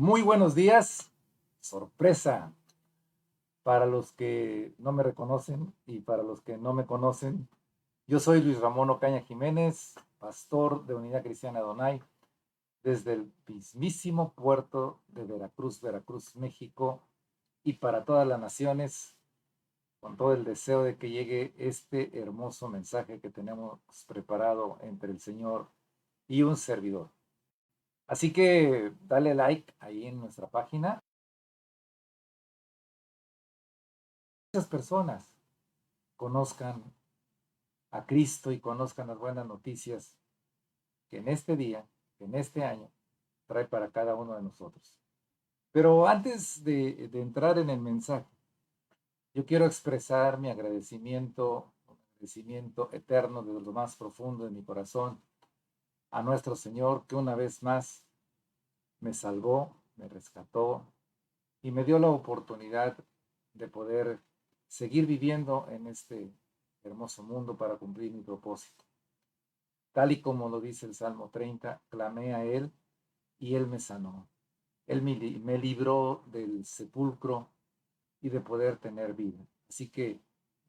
Muy buenos días. Sorpresa. Para los que no me reconocen y para los que no me conocen, yo soy Luis Ramón Ocaña Jiménez, pastor de Unidad Cristiana Adonai, desde el mismísimo puerto de Veracruz, Veracruz, México, y para todas las naciones, con todo el deseo de que llegue este hermoso mensaje que tenemos preparado entre el Señor y un servidor. Así que dale like ahí en nuestra página. Muchas personas conozcan a Cristo y conozcan las buenas noticias que en este día, que en este año, trae para cada uno de nosotros. Pero antes de entrar en el mensaje, yo quiero expresar mi agradecimiento, un agradecimiento eterno desde lo más profundo de mi corazón a nuestro Señor, que una vez más me salvó, me rescató y me dio la oportunidad de poder seguir viviendo en este hermoso mundo para cumplir mi propósito. Tal y como lo dice el Salmo 30, clamé a Él y Él me sanó. Él me libró del sepulcro y de poder tener vida. Así que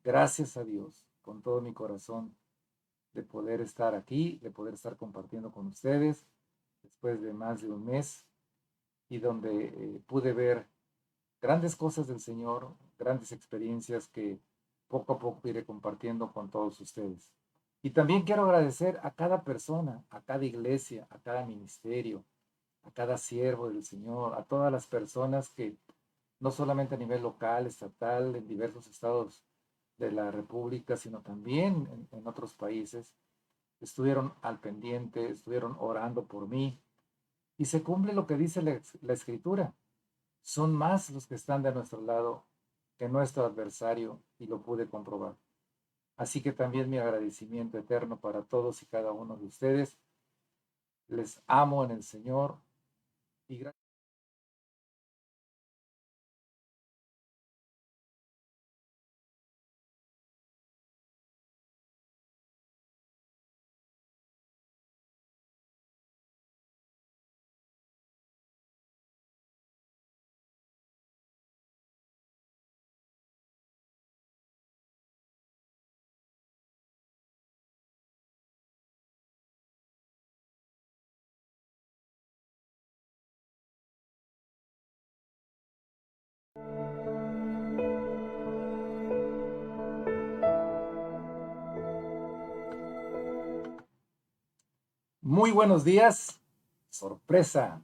gracias a Dios con todo mi corazón de poder estar aquí, de poder estar compartiendo con ustedes después de más de un mes y donde pude ver grandes cosas del Señor, grandes experiencias que poco a poco iré compartiendo con todos ustedes. Y también quiero agradecer a cada persona, a cada iglesia, a cada ministerio, a cada siervo del Señor, a todas las personas que no solamente a nivel local, estatal, en diversos estados de la República, sino también en otros países, estuvieron al pendiente, estuvieron orando por mí. Y se cumple lo que dice la Escritura. Son más los que están de nuestro lado que nuestro adversario, y lo pude comprobar. Así que también mi agradecimiento eterno para todos y cada uno de ustedes. Les amo en el Señor y gracias. Muy buenos días. Sorpresa.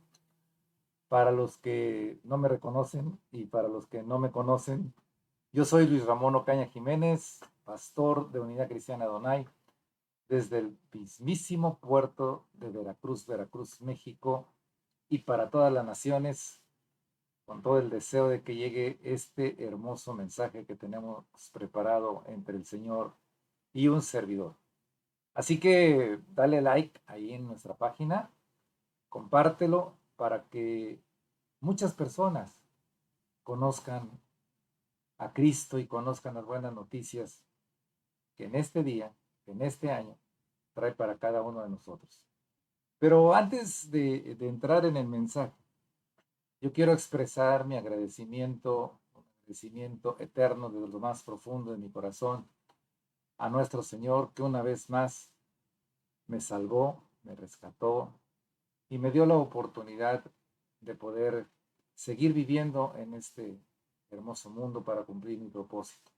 Para los que no me reconocen y para los que no me conocen, yo soy Luis Ramón Ocaña Jiménez, pastor de Unidad Cristiana Adonai, desde el mismísimo puerto de Veracruz, Veracruz, México, y para todas las naciones, con todo el deseo de que llegue este hermoso mensaje que tenemos preparado entre el Señor y un servidor. Así que dale like ahí en nuestra página, compártelo para que muchas personas conozcan a Cristo y conozcan las buenas noticias que en este día, que en este año, trae para cada uno de nosotros. Pero antes de entrar en el mensaje, yo quiero expresar mi agradecimiento, un agradecimiento eterno desde lo más profundo de mi corazón a nuestro Señor, que una vez más me salvó, me rescató y me dio la oportunidad de poder seguir viviendo en este hermoso mundo para cumplir mi propósito.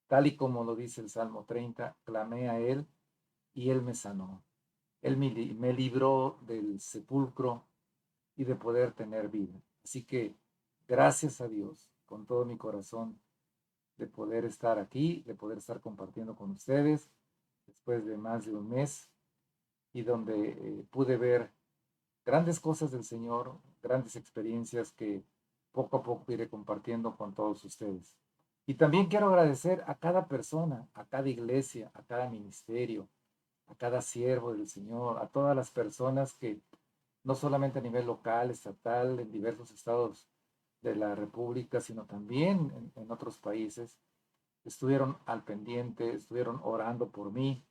Tal y como lo dice el Salmo 30, clamé a Él y Él me sanó. Él me libró del sepulcro y de poder tener vida. Así que gracias a Dios con todo mi corazón de poder estar aquí, de poder estar compartiendo con ustedes después de más de un mes y donde pude ver grandes cosas del Señor, grandes experiencias que poco a poco iré compartiendo con todos ustedes. Y también quiero agradecer a cada persona, a cada iglesia, a cada ministerio, a cada siervo del Señor, a todas las personas que no solamente a nivel local, estatal, en diversos estados de la República, sino también en otros países, estuvieron al pendiente, estuvieron orando por mí.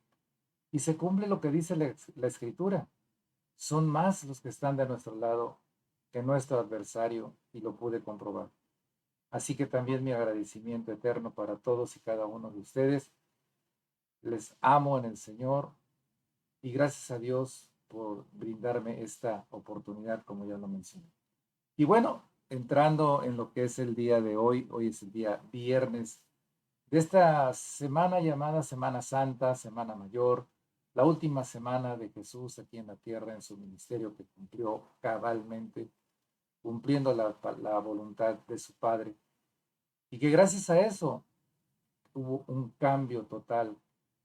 Y se cumple lo que dice la Escritura. Son más los que están de nuestro lado que nuestro adversario y lo pude comprobar. Así que también mi agradecimiento eterno para todos y cada uno de ustedes. Les amo en el Señor y gracias a Dios por brindarme esta oportunidad, como ya lo mencioné. Y bueno, entrando en lo que es el día de hoy, hoy es el día viernes de esta semana llamada Semana Santa, Semana Mayor, la última semana de Jesús aquí en la tierra en su ministerio que cumplió cabalmente, cumpliendo la voluntad de su Padre. Y que gracias a eso hubo un cambio total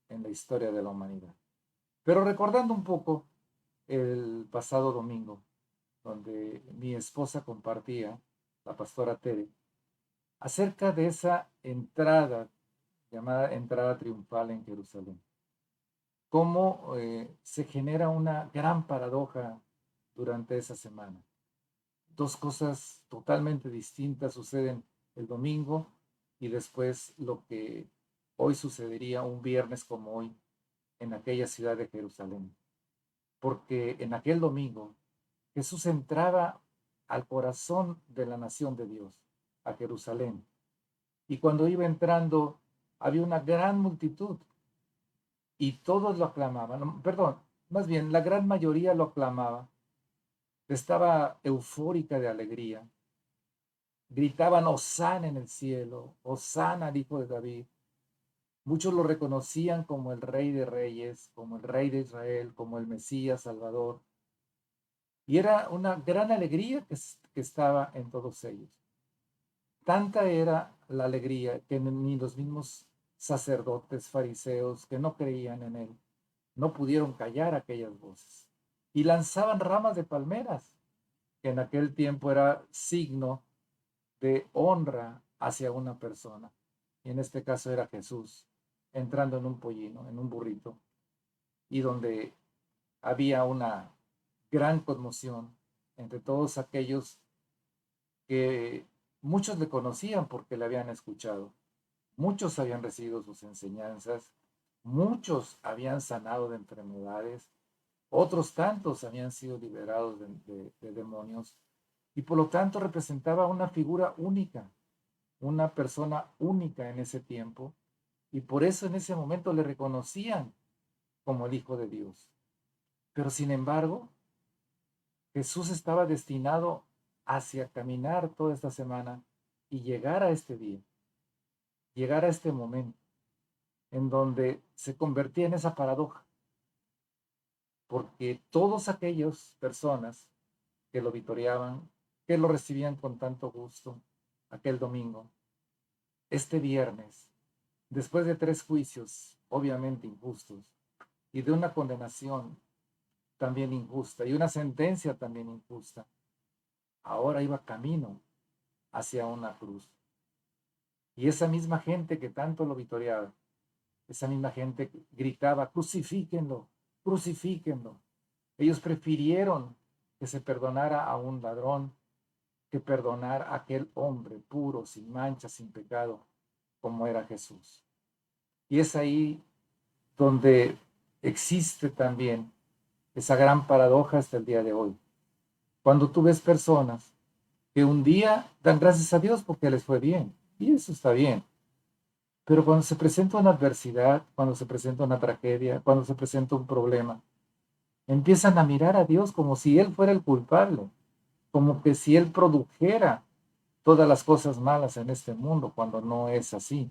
en la historia de la humanidad. Pero recordando un poco el pasado domingo, donde mi esposa compartía, la pastora Tere, acerca de esa entrada, llamada entrada triunfal en Jerusalén. Cómo se genera una gran paradoja durante esa semana. Dos cosas totalmente distintas suceden el domingo y después lo que hoy sucedería un viernes como hoy en aquella ciudad de Jerusalén. Porque en aquel domingo Jesús entraba al corazón de la nación de Dios, a Jerusalén. Y cuando iba entrando, había una gran multitud y todos lo aclamaban. Perdón, más bien, la gran mayoría lo aclamaba. Estaba eufórica de alegría. Gritaban, Hosana en el cielo, Hosana al Hijo de David. Muchos lo reconocían como el Rey de Reyes, como el Rey de Israel, como el Mesías Salvador. Y era una gran alegría que estaba en todos ellos. Tanta era la alegría que ni los mismos sacerdotes, fariseos, que no creían en él, no pudieron callar aquellas voces. Y lanzaban ramas de palmeras, que en aquel tiempo era signo de honra hacia una persona. Y en este caso era Jesús, entrando en un pollino, en un burrito, y donde había una gran conmoción entre todos aquellos que muchos le conocían porque le habían escuchado, muchos habían recibido sus enseñanzas, muchos habían sanado de enfermedades, otros tantos habían sido liberados de demonios y por lo tanto representaba una figura única, una persona única en ese tiempo y por eso en ese momento le reconocían como el Hijo de Dios. Pero sin embargo, Jesús estaba destinado hacia caminar toda esta semana y llegar a este día, llegar a este momento en donde se convertía en esa paradoja, porque todas aquellas personas que lo vitoreaban, que lo recibían con tanto gusto aquel domingo, este viernes, después de 3 juicios obviamente injustos y de una condenación también injusta y una sentencia también injusta, ahora iba camino hacia una cruz. Y esa misma gente que tanto lo vitoreaba, esa misma gente gritaba, crucifíquenlo, crucifíquenlo. Ellos prefirieron que se perdonara a un ladrón que perdonar a aquel hombre puro, sin mancha, sin pecado, como era Jesús. Y es ahí donde existe también esa gran paradoja hasta el día de hoy. Cuando tú ves personas que un día dan gracias a Dios porque les fue bien, y eso está bien. Pero cuando se presenta una adversidad, cuando se presenta una tragedia, cuando se presenta un problema, empiezan a mirar a Dios como si Él fuera el culpable, como que si Él produjera todas las cosas malas en este mundo, cuando no es así.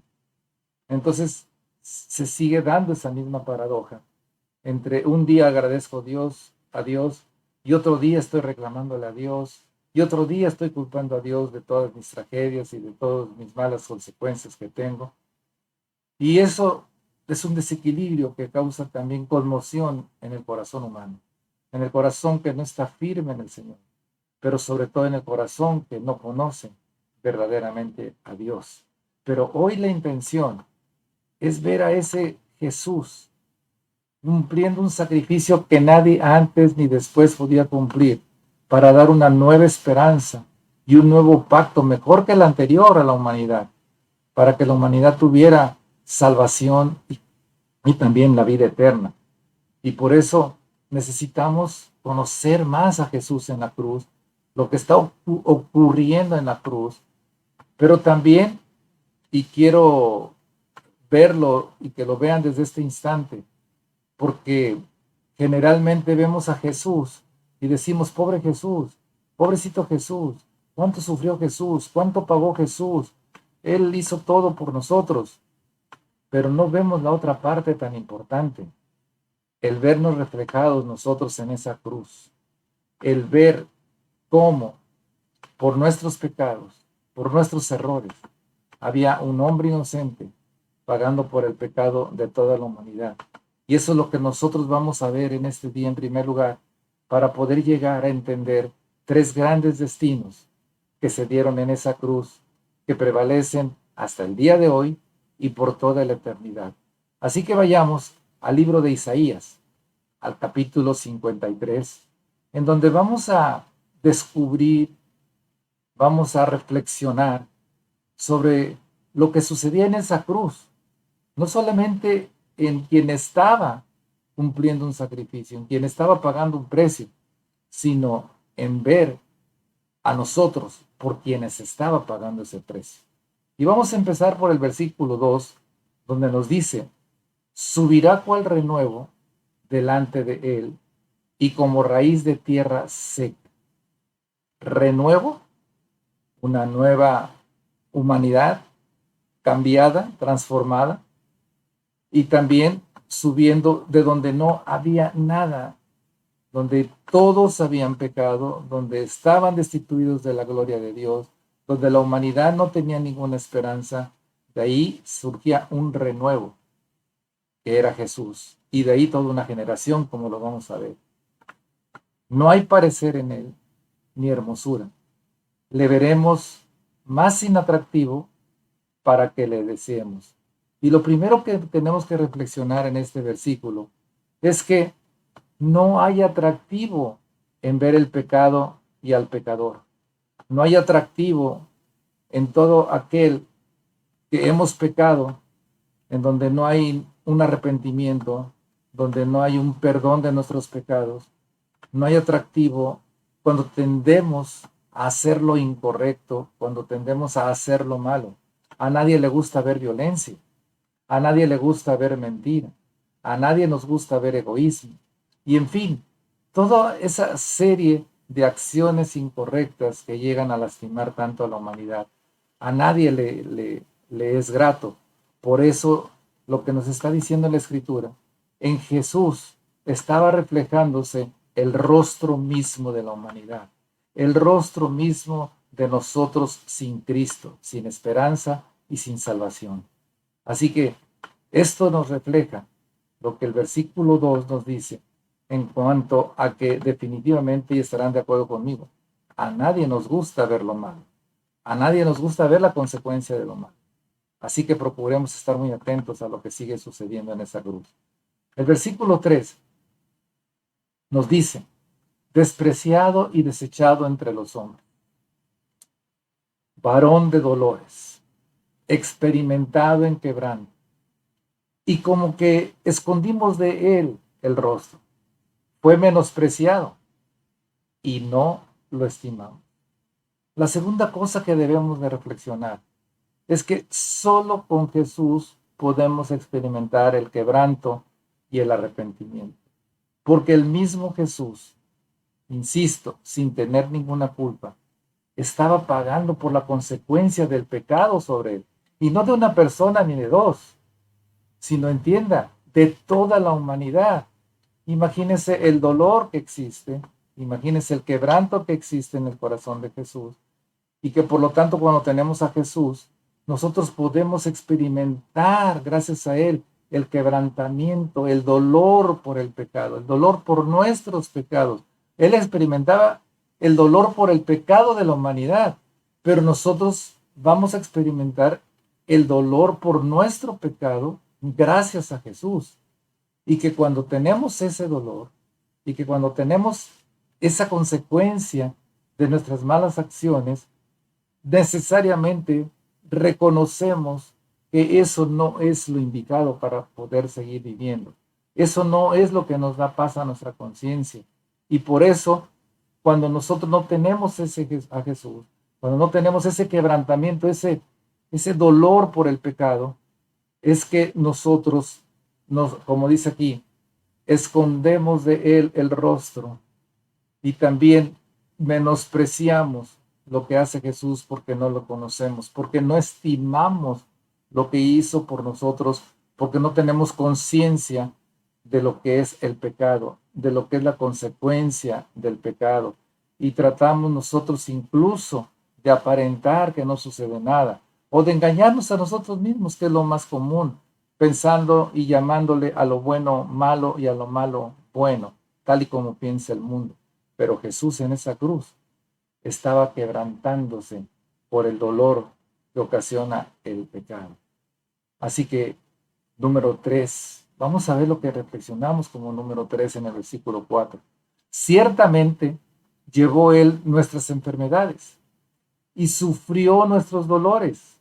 Entonces se sigue dando esa misma paradoja entre un día agradezco a Dios, y otro día estoy reclamándole a Dios, y otro día estoy culpando a Dios de todas mis tragedias y de todas mis malas consecuencias que tengo. Y eso es un desequilibrio que causa también conmoción en el corazón humano, en el corazón que no está firme en el Señor, pero sobre todo en el corazón que no conoce verdaderamente a Dios. Pero hoy la intención es ver a ese Jesús cumpliendo un sacrificio que nadie antes ni después podía cumplir para dar una nueva esperanza y un nuevo pacto mejor que el anterior a la humanidad, para que la humanidad tuviera salvación y también la vida eterna. Y por eso necesitamos conocer más a Jesús en la cruz, lo que está ocurriendo en la cruz, pero también, y quiero verlo y que lo vean desde este instante, porque generalmente vemos a Jesús y decimos, pobre Jesús, pobrecito Jesús, cuánto sufrió Jesús, cuánto pagó Jesús, Él hizo todo por nosotros, pero no vemos la otra parte tan importante, el vernos reflejados nosotros en esa cruz, el ver cómo por nuestros pecados, por nuestros errores, había un hombre inocente pagando por el pecado de toda la humanidad. Y eso es lo que nosotros vamos a ver en este día en primer lugar, para poder llegar a entender tres grandes destinos que se dieron en esa cruz, que prevalecen hasta el día de hoy y por toda la eternidad. Así que vayamos al libro de Isaías, al capítulo 53, en donde vamos a descubrir, vamos a reflexionar sobre lo que sucedía en esa cruz, no solamente en quien estaba cumpliendo un sacrificio, en quien estaba pagando un precio, sino en ver a nosotros por quienes estaba pagando ese precio. Y vamos a empezar por el versículo 2, donde nos dice, subirá cual renuevo delante de él y como raíz de tierra seca. Renuevo, una nueva humanidad cambiada, transformada, y también subiendo de donde no había nada, donde todos habían pecado, donde estaban destituidos de la gloria de Dios, donde la humanidad no tenía ninguna esperanza. De ahí surgía un renuevo, que era Jesús, y de ahí toda una generación, como lo vamos a ver. No hay parecer en él, ni hermosura. Le veremos más inatractivo para que le deseemos. Y lo primero que tenemos que reflexionar en este versículo es que no hay atractivo en ver el pecado y al pecador. No hay atractivo en todo aquel que hemos pecado, en donde no hay un arrepentimiento, donde no hay un perdón de nuestros pecados. No hay atractivo cuando tendemos a hacer lo incorrecto, cuando tendemos a hacer lo malo. A nadie le gusta ver violencia, a nadie le gusta ver mentira, a nadie nos gusta ver egoísmo. Y en fin, toda esa serie de acciones incorrectas que llegan a lastimar tanto a la humanidad, a nadie le es grato. Por eso lo que nos está diciendo la Escritura, en Jesús estaba reflejándose el rostro mismo de la humanidad, el rostro mismo de nosotros sin Cristo, sin esperanza y sin salvación. Así que esto nos refleja lo que el versículo 2 nos dice en cuanto a que definitivamente, y estarán de acuerdo conmigo, a nadie nos gusta ver lo malo, a nadie nos gusta ver la consecuencia de lo malo. Así que procuremos estar muy atentos a lo que sigue sucediendo en esa cruz. El versículo 3 nos dice, despreciado y desechado entre los hombres, varón de dolores, experimentado en quebranto, y como que escondimos de él el rostro. Fue menospreciado y no lo estimamos. La segunda cosa que debemos de reflexionar es que solo con Jesús podemos experimentar el quebranto y el arrepentimiento. Porque el mismo Jesús, insisto, sin tener ninguna culpa, estaba pagando por la consecuencia del pecado sobre él. Y no de una persona ni de dos, sino, entienda, de toda la humanidad. Imagínense el dolor que existe, imagínense el quebranto que existe en el corazón de Jesús, y que por lo tanto cuando tenemos a Jesús, nosotros podemos experimentar, gracias a Él, el quebrantamiento, el dolor por el pecado, el dolor por nuestros pecados. Él experimentaba el dolor por el pecado de la humanidad, pero nosotros vamos a experimentar el dolor por nuestro pecado gracias a Jesús. Y que cuando tenemos ese dolor y que cuando tenemos esa consecuencia de nuestras malas acciones, necesariamente reconocemos que eso no es lo indicado para poder seguir viviendo. Eso no es lo que nos da paz a nuestra conciencia. Y por eso cuando nosotros no tenemos a Jesús, cuando no tenemos ese quebrantamiento, ese dolor por el pecado, es que nosotros, como dice aquí, escondemos de Él el rostro y también menospreciamos lo que hace Jesús porque no lo conocemos, porque no estimamos lo que hizo por nosotros, porque no tenemos conciencia de lo que es el pecado, de lo que es la consecuencia del pecado. Y tratamos nosotros incluso de aparentar que no sucede nada o de engañarnos a nosotros mismos, que es lo más común, pensando y llamándole a lo bueno malo y a lo malo bueno, tal y como piensa el mundo. Pero Jesús en esa cruz estaba quebrantándose por el dolor que ocasiona el pecado. Así que, número 3, vamos a ver lo que reflexionamos como número 3 en el versículo 4. Ciertamente llevó Él nuestras enfermedades y sufrió nuestros dolores,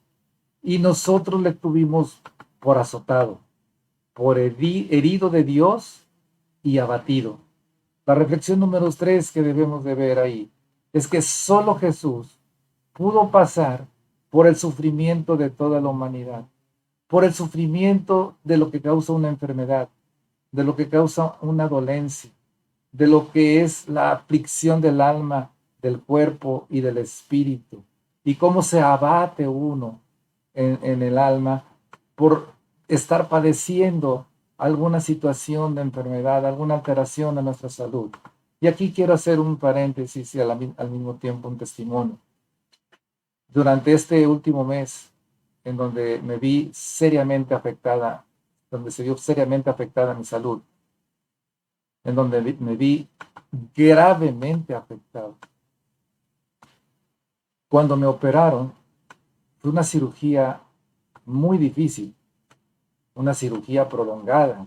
y nosotros le tuvimos por azotado, por herido de Dios y abatido. La reflexión número 3 que debemos de ver ahí es que solo Jesús pudo pasar por el sufrimiento de toda la humanidad, por el sufrimiento de lo que causa una enfermedad, de lo que causa una dolencia, de lo que es la aflicción del alma, del cuerpo y del espíritu, y cómo se abate uno en el alma por estar padeciendo alguna situación de enfermedad, alguna alteración de nuestra salud. Y aquí quiero hacer un paréntesis y al mismo tiempo un testimonio. Durante este último mes, en donde me vi seriamente afectada, donde se vio seriamente afectada mi salud, en donde me vi gravemente afectado. Cuando me operaron, fue una cirugía muy difícil, una cirugía prolongada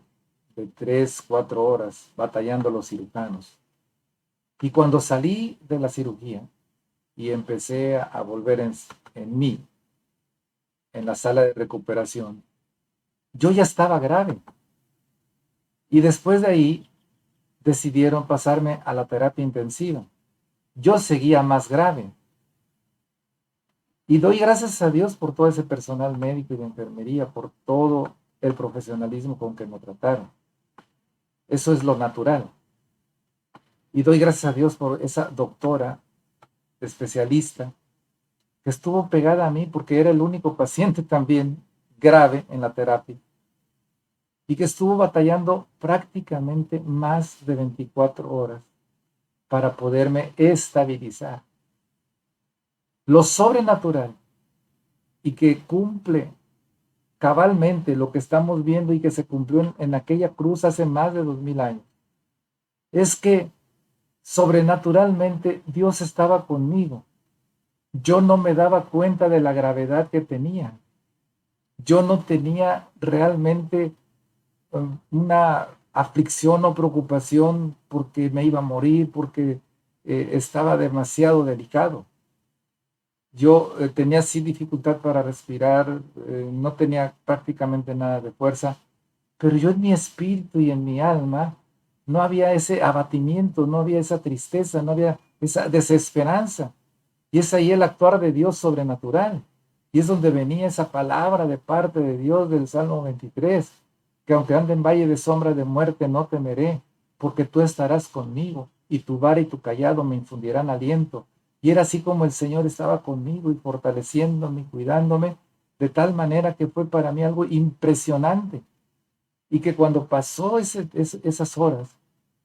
de 3, 4 horas, batallando los cirujanos. Y cuando salí de la cirugía y empecé a volver en mí, en la sala de recuperación, yo ya estaba grave. Y después de ahí decidieron pasarme a la terapia intensiva. Yo seguía más grave. Y doy gracias a Dios por todo ese personal médico y de enfermería, por todo el profesionalismo con que me trataron. Eso es lo natural. Y doy gracias a Dios por esa doctora especialista que estuvo pegada a mí porque era el único paciente también grave en la terapia y que estuvo batallando prácticamente más de 24 horas para poderme estabilizar. Lo sobrenatural y que cumple cabalmente lo que estamos viendo y que se cumplió en aquella cruz hace más de 2000 años, es que sobrenaturalmente Dios estaba conmigo. Yo no me daba cuenta de la gravedad que tenía. Yo no tenía realmente una aflicción o preocupación porque me iba a morir, porque estaba demasiado delicado. Yo tenía sí dificultad para respirar, no tenía prácticamente nada de fuerza, pero yo en mi espíritu y en mi alma no había ese abatimiento, no había esa tristeza, no había esa desesperanza. Y es ahí el actuar de Dios sobrenatural. Y es donde venía esa palabra de parte de Dios del Salmo 23, que aunque ande en valle de sombra de muerte, no temeré, porque tú estarás conmigo, y tu vara y tu callado me infundirán aliento. Y era así como el Señor estaba conmigo y fortaleciéndome y cuidándome, de tal manera que fue para mí algo impresionante. Y que cuando pasó esas horas,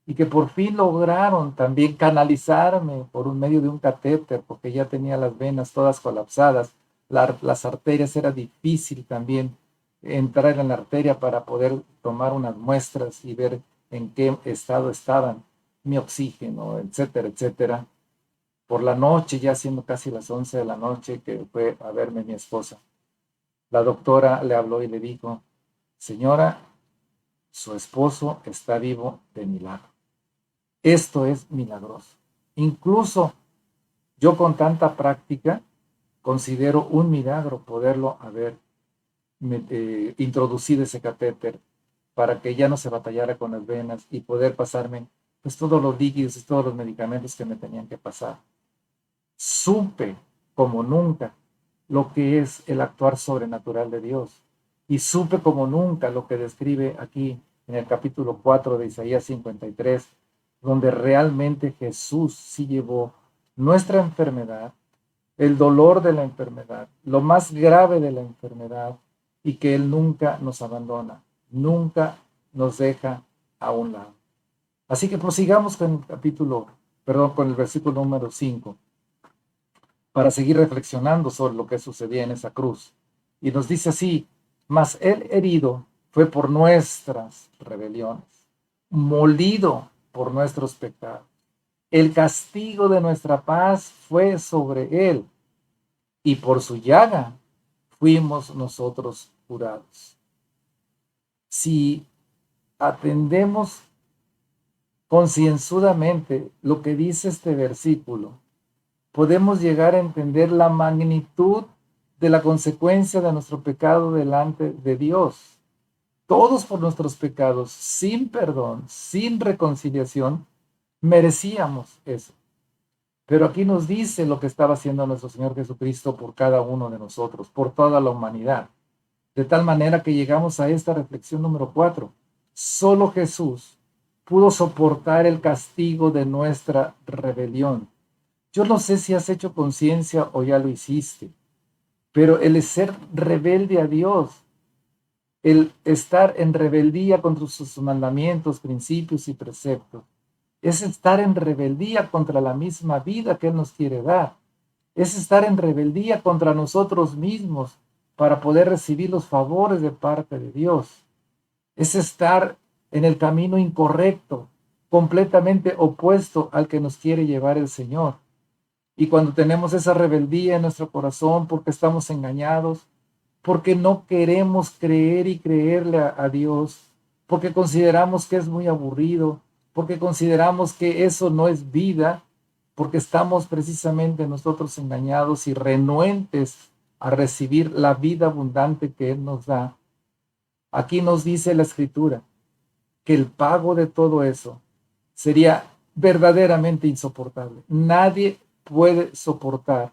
y que por fin lograron también canalizarme por un medio de un catéter, porque ya tenía las venas todas colapsadas, las arterias, era difícil también entrar en la arteria para poder tomar unas muestras y ver en qué estado estaban, mi oxígeno, etcétera, etcétera. Por la noche, ya siendo casi las 11 de la noche, que fue a verme mi esposa, la doctora le habló y le dijo: señora, su esposo está vivo de milagro. Esto es milagroso. Incluso yo con tanta práctica considero un milagro poderlo haber introducido ese catéter para que ya no se batallara con las venas y poder pasarme pues todos los líquidos y todos los medicamentos que me tenían que pasar. Supe como nunca lo que es el actuar sobrenatural de Dios. Y supe como nunca lo que describe aquí en el capítulo 4 de Isaías 53, donde realmente Jesús sí llevó nuestra enfermedad, el dolor de la enfermedad, lo más grave de la enfermedad, y que Él nunca nos abandona, nunca nos deja a un lado. Así que prosigamos con con el versículo número 5, para seguir reflexionando sobre lo que sucedía en esa cruz. Y nos dice así: mas Él herido fue por nuestras rebeliones, molido por nuestros pecados. El castigo de nuestra paz fue sobre Él, y por su llaga fuimos nosotros curados. Si atendemos concienzudamente lo que dice este versículo, podemos llegar a entender la magnitud de la consecuencia de nuestro pecado delante de Dios. Todos por nuestros pecados, sin perdón, sin reconciliación, merecíamos eso. Pero aquí nos dice lo que estaba haciendo nuestro Señor Jesucristo por cada uno de nosotros, por toda la humanidad. De tal manera que llegamos a esta reflexión número 4. Solo Jesús pudo soportar el castigo de nuestra rebelión. Yo no sé si has hecho conciencia o ya lo hiciste, pero el ser rebelde a Dios, el estar en rebeldía contra sus mandamientos, principios y preceptos, es estar en rebeldía contra la misma vida que Él nos quiere dar. Es estar en rebeldía contra nosotros mismos para poder recibir los favores de parte de Dios. Es estar en el camino incorrecto, completamente opuesto al que nos quiere llevar el Señor. Y cuando tenemos esa rebeldía en nuestro corazón porque estamos engañados, porque no queremos creer y creerle a Dios, porque consideramos que es muy aburrido, porque consideramos que eso no es vida, porque estamos precisamente nosotros engañados y renuentes a recibir la vida abundante que Él nos da. Aquí nos dice la Escritura que el pago de todo eso sería verdaderamente insoportable. Nadie puede soportar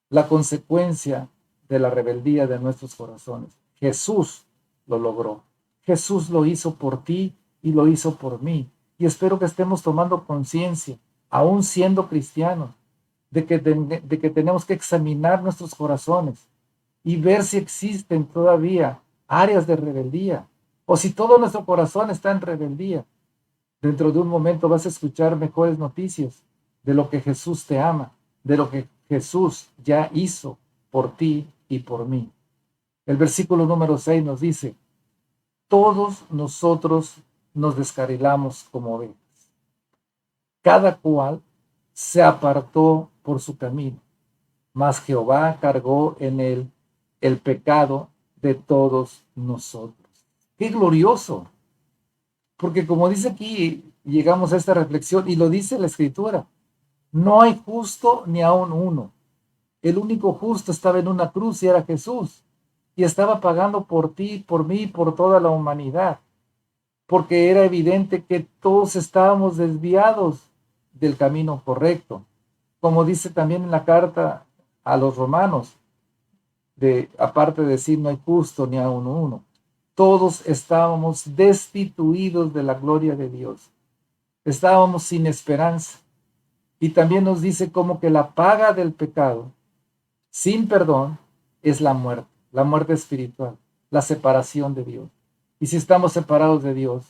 la consecuencia de la rebeldía de nuestros corazones. Jesús lo logró. Jesús lo hizo por ti y lo hizo por mí. Y espero que estemos tomando conciencia, aún siendo cristianos, de que tenemos que examinar nuestros corazones y ver si existen todavía áreas de rebeldía, o si todo nuestro corazón está en rebeldía. Dentro de un momento vas a escuchar mejores noticias de lo que Jesús te ama, de lo que Jesús ya hizo por ti y por mí. El versículo número 6 nos dice: todos nosotros nos descarrilamos como ovejas. Cada cual se apartó por su camino, mas Jehová cargó en él el pecado de todos nosotros. ¡Qué glorioso! Porque como dice aquí, llegamos a esta reflexión y lo dice la Escritura: no hay justo ni aun uno. El único justo estaba en una cruz y era Jesús. Y estaba pagando por ti, por mí, por toda la humanidad. Porque era evidente que todos estábamos desviados del camino correcto. Como dice también en la carta a los romanos, aparte de decir no hay justo ni aun uno, todos estábamos destituidos de la gloria de Dios. Estábamos sin esperanza. Y también nos dice como que la paga del pecado, sin perdón, es la muerte espiritual, la separación de Dios. Y si estamos separados de Dios,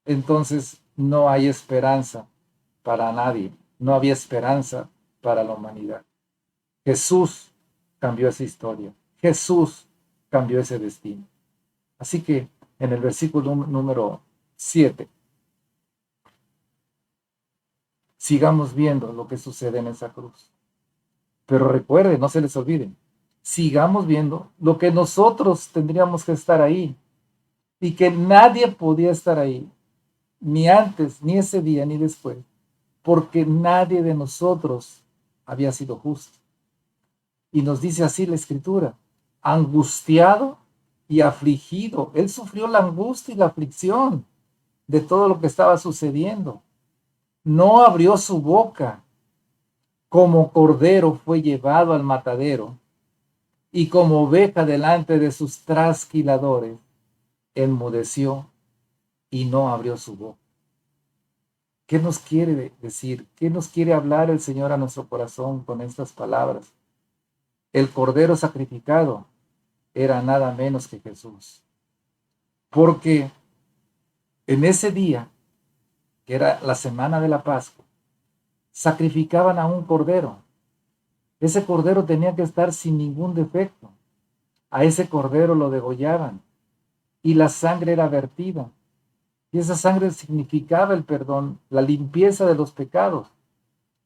entonces no hay esperanza para nadie, no había esperanza para la humanidad. Jesús cambió esa historia, Jesús cambió ese destino. Así que en el versículo número 7, sigamos viendo lo que sucede en esa cruz. Pero recuerden, no se les olviden, sigamos viendo lo que nosotros tendríamos que estar ahí y que nadie podía estar ahí, ni antes, ni ese día, ni después, porque nadie de nosotros había sido justo. Y nos dice así la Escritura: angustiado y afligido. Él sufrió la angustia y la aflicción de todo lo que estaba sucediendo. no abrió su boca, como cordero fue llevado al matadero, y como oveja delante de sus trasquiladores, enmudeció y no abrió su boca. ¿Qué nos quiere decir? ¿Qué nos quiere hablar el Señor a nuestro corazón con estas palabras? El cordero sacrificado era nada menos que Jesús. Porque en ese día, que era la semana de la Pascua, sacrificaban a un cordero. Ese cordero tenía que estar sin ningún defecto. A ese cordero lo degollaban y la sangre era vertida. Y esa sangre significaba el perdón, la limpieza de los pecados.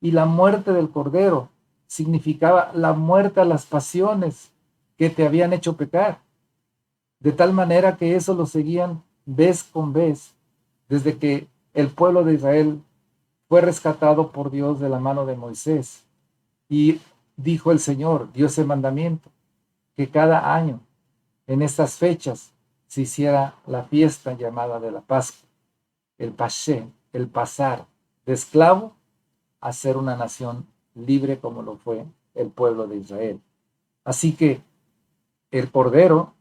Y la muerte del cordero significaba la muerte a las pasiones que te habían hecho pecar. De tal manera que eso lo seguían vez con vez, desde que el pueblo de Israel fue rescatado por Dios de la mano de Moisés. Y dijo el Señor, dio ese mandamiento, que cada año, en estas fechas, se hiciera la fiesta llamada de la Pascua, el Pasé, el pasar de esclavo a ser una nación libre como lo fue el pueblo de Israel. Así que el cordero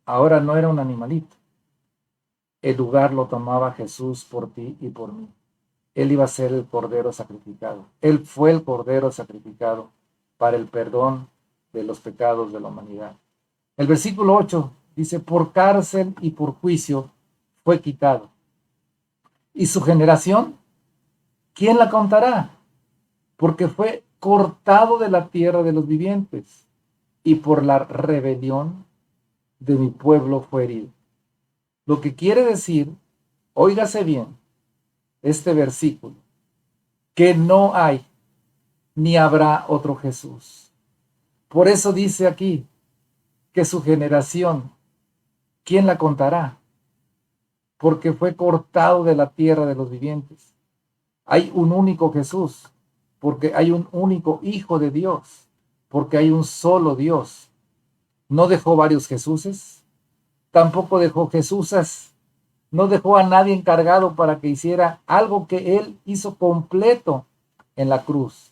ahora no era un animalito. El lugar lo tomaba Jesús por ti y por mí. Él iba a ser el cordero sacrificado. Él fue el cordero sacrificado para el perdón de los pecados de la humanidad. El versículo 8 dice, por cárcel y por juicio fue quitado. ¿Y su generación? ¿Quién la contará? Porque fue cortado de la tierra de los vivientes y por la rebelión de mi pueblo fue herido. Lo que quiere decir, óigase bien, este versículo, que no hay ni habrá otro Jesús. Por eso dice aquí que su generación, ¿quién la contará? Porque fue cortado de la tierra de los vivientes. Hay un único Jesús, porque hay un único Hijo de Dios, porque hay un solo Dios. No dejó varios Jesuses, tampoco dejó Jesúsas, no dejó a nadie encargado para que hiciera algo que él hizo completo en la cruz,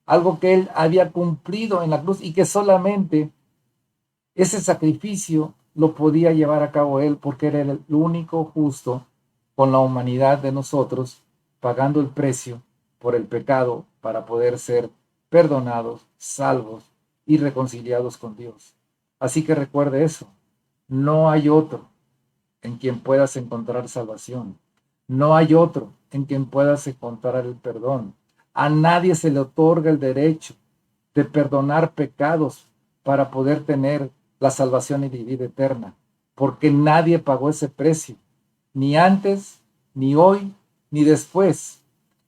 algo que él había cumplido en la cruz y que solamente ese sacrificio lo podía llevar a cabo él porque era el único justo con la humanidad de nosotros, pagando el precio por el pecado para poder ser perdonados, salvos y reconciliados con Dios. Así que recuerde eso, no hay otro en quien puedas encontrar salvación. No hay otro en quien puedas encontrar el perdón. A nadie se le otorga el derecho de perdonar pecados para poder tener la salvación y la vida eterna, porque nadie pagó ese precio, ni antes, ni hoy, ni después.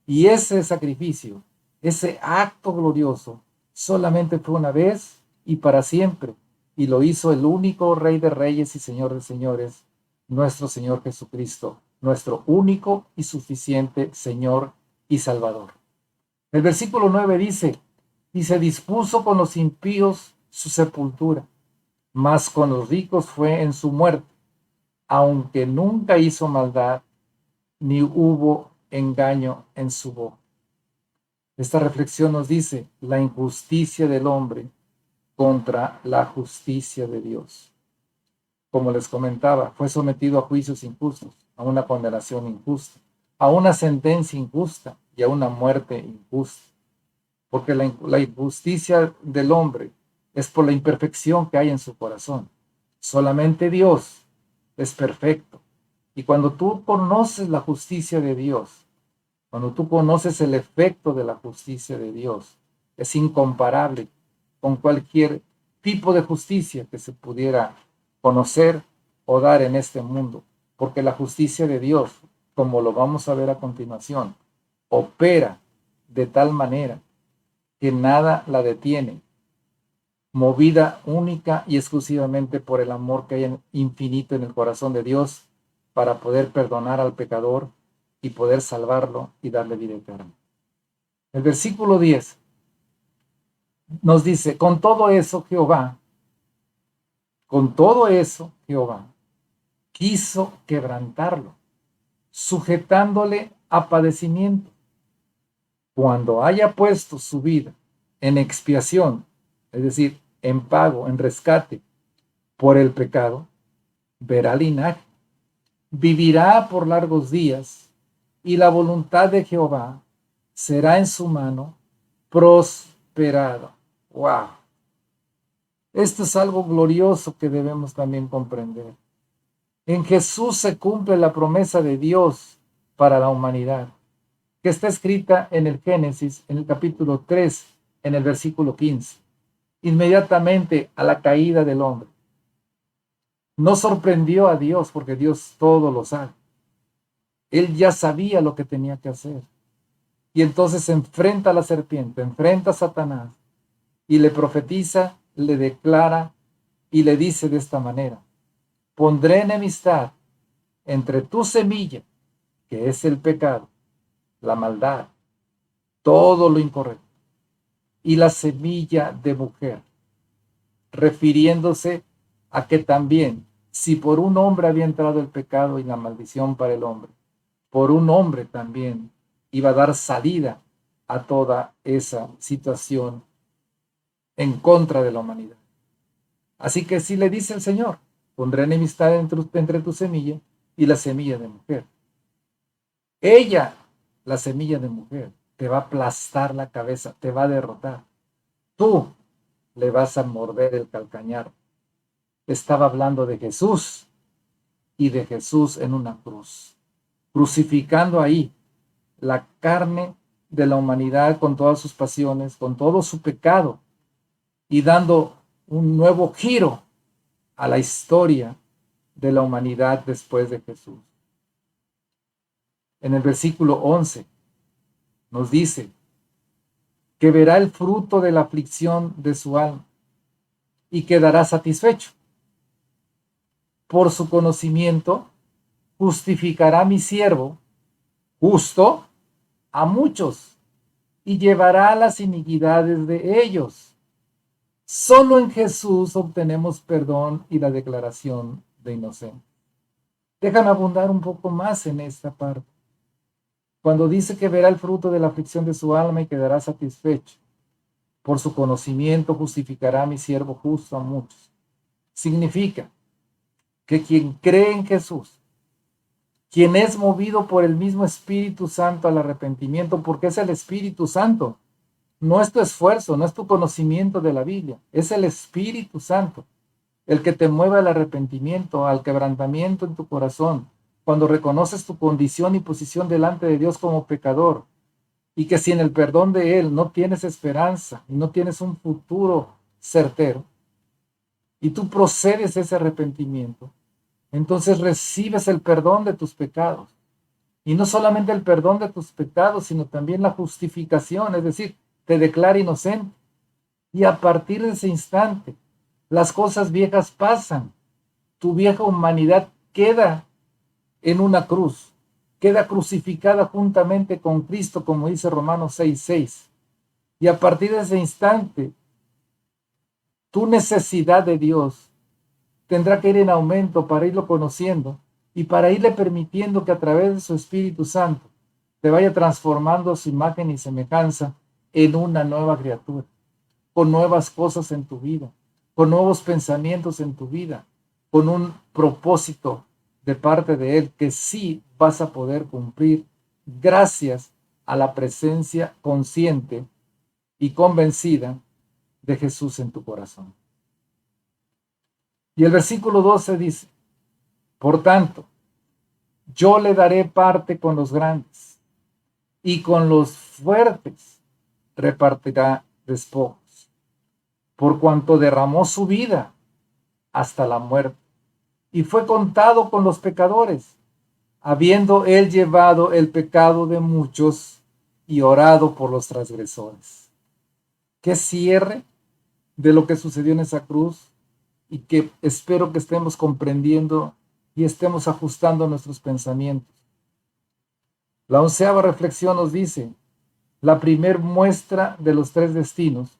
Y ese sacrificio, ese acto glorioso, solamente fue una vez y para siempre, y lo hizo el único Rey de Reyes y Señor de Señores, nuestro Señor Jesucristo, nuestro único y suficiente Señor y Salvador. El versículo 9 dice, y se dispuso con los impíos su sepultura, mas con los ricos fue en su muerte, aunque nunca hizo maldad, ni hubo engaño en su boca. Esta reflexión nos dice la injusticia del hombre contra la justicia de Dios. Como les comentaba, fue sometido a juicios injustos, a una condenación injusta, a una sentencia injusta y a una muerte injusta. Porque la injusticia del hombre es por la imperfección que hay en su corazón. Solamente Dios es perfecto. Y cuando tú conoces la justicia de Dios, cuando tú conoces el efecto de la justicia de Dios, es incomparable con cualquier tipo de justicia que se pudiera conocer o dar en este mundo. Porque la justicia de Dios, como lo vamos a ver a continuación, opera de tal manera que nada la detiene, movida única y exclusivamente por el amor que hay infinito en el corazón de Dios para poder perdonar al pecador y poder salvarlo y darle vida eterna. El versículo 10 nos dice, con todo eso Jehová quiso quebrantarlo, sujetándole a padecimiento, cuando haya puesto su vida en expiación, es decir, en pago, en rescate por el pecado, verá linaje, vivirá por largos días, y la voluntad de Jehová será en su mano prosperada. ¡Wow! Esto es algo glorioso que debemos también comprender. En Jesús se cumple la promesa de Dios para la humanidad, que está escrita en el Génesis, en el capítulo 3, en el versículo 15, inmediatamente a la caída del hombre. No sorprendió a Dios porque Dios todo lo sabe. Él ya sabía lo que tenía que hacer. Y entonces se enfrenta a la serpiente, enfrenta a Satanás y le profetiza, le declara y le dice de esta manera: pondré enemistad entre tu semilla, que es el pecado, la maldad, todo lo incorrecto, y la semilla de mujer, refiriéndose a que también, si por un hombre había entrado el pecado y la maldición para el hombre, por un hombre también iba a dar salida a toda esa situación en contra de la humanidad. Así que si le dice el Señor, pondré enemistad entre tu semilla y la semilla de mujer. Ella, la semilla de mujer, te va a aplastar la cabeza, te va a derrotar. Tú le vas a morder el calcañar. Estaba hablando de Jesús y de Jesús en una cruz, crucificando ahí la carne de la humanidad con todas sus pasiones, con todo su pecado, y dando un nuevo giro a la historia de la humanidad después de Jesús. En el versículo 11 nos dice que verá el fruto de la aflicción de su alma y quedará satisfecho. Por su conocimiento justificará mi siervo justo a muchos y llevará las iniquidades de ellos. Solo en Jesús obtenemos perdón y la declaración de inocente. Déjame abundar un poco más en esta parte. Cuando dice que verá el fruto de la aflicción de su alma y quedará satisfecho, por su conocimiento justificará a mi siervo justo a muchos. Significa que quien cree en Jesús, quien es movido por el mismo Espíritu Santo al arrepentimiento, porque es el Espíritu Santo, no es tu esfuerzo, no es tu conocimiento de la Biblia, es el Espíritu Santo el que te mueve al arrepentimiento, al quebrantamiento en tu corazón, cuando reconoces tu condición y posición delante de Dios como pecador, y que si en el perdón de Él no tienes esperanza y no tienes un futuro certero, y tú procedes a ese arrepentimiento, entonces recibes el perdón de tus pecados. Y no solamente el perdón de tus pecados, sino también la justificación, es decir, te declara inocente. Y a partir de ese instante, las cosas viejas pasan. Tu vieja humanidad queda en una cruz, queda crucificada juntamente con Cristo, como dice Romanos 6:6. Y a partir de ese instante, tu necesidad de Dios tendrá que ir en aumento para irlo conociendo y para irle permitiendo que a través de su Espíritu Santo te vaya transformando a su imagen y semejanza en una nueva criatura, con nuevas cosas en tu vida, con nuevos pensamientos en tu vida, con un propósito de parte de Él que sí vas a poder cumplir gracias a la presencia consciente y convencida de Jesús en tu corazón. Y el versículo 12 dice: por tanto, yo le daré parte con los grandes, y con los fuertes repartirá despojos, por cuanto derramó su vida hasta la muerte, y fue contado con los pecadores, habiendo él llevado el pecado de muchos y orado por los transgresores. Qué cierre de lo que sucedió en esa cruz, y que espero que estemos comprendiendo y estemos ajustando nuestros pensamientos. La 11ª reflexión nos dice: la primer muestra de los tres destinos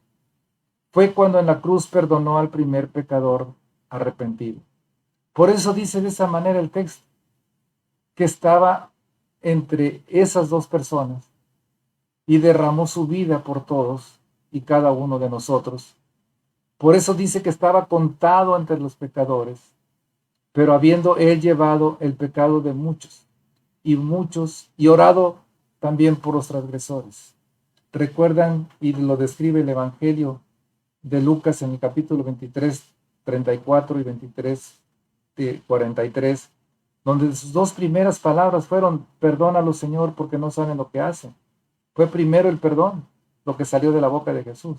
fue cuando en la cruz perdonó al primer pecador arrepentido. Por eso dice de esa manera el texto, que estaba entre esas dos personas y derramó su vida por todos y cada uno de nosotros. Por eso dice que estaba contado entre los pecadores, pero habiendo él llevado el pecado de muchos, y orado también por los transgresores. Recuerdan, y lo describe el Evangelio de Lucas en el capítulo 23, 34 y 23, 43, donde sus dos primeras palabras fueron: perdónalo, Señor, porque no saben lo que hacen. Fue primero el perdón, lo que salió de la boca de Jesús.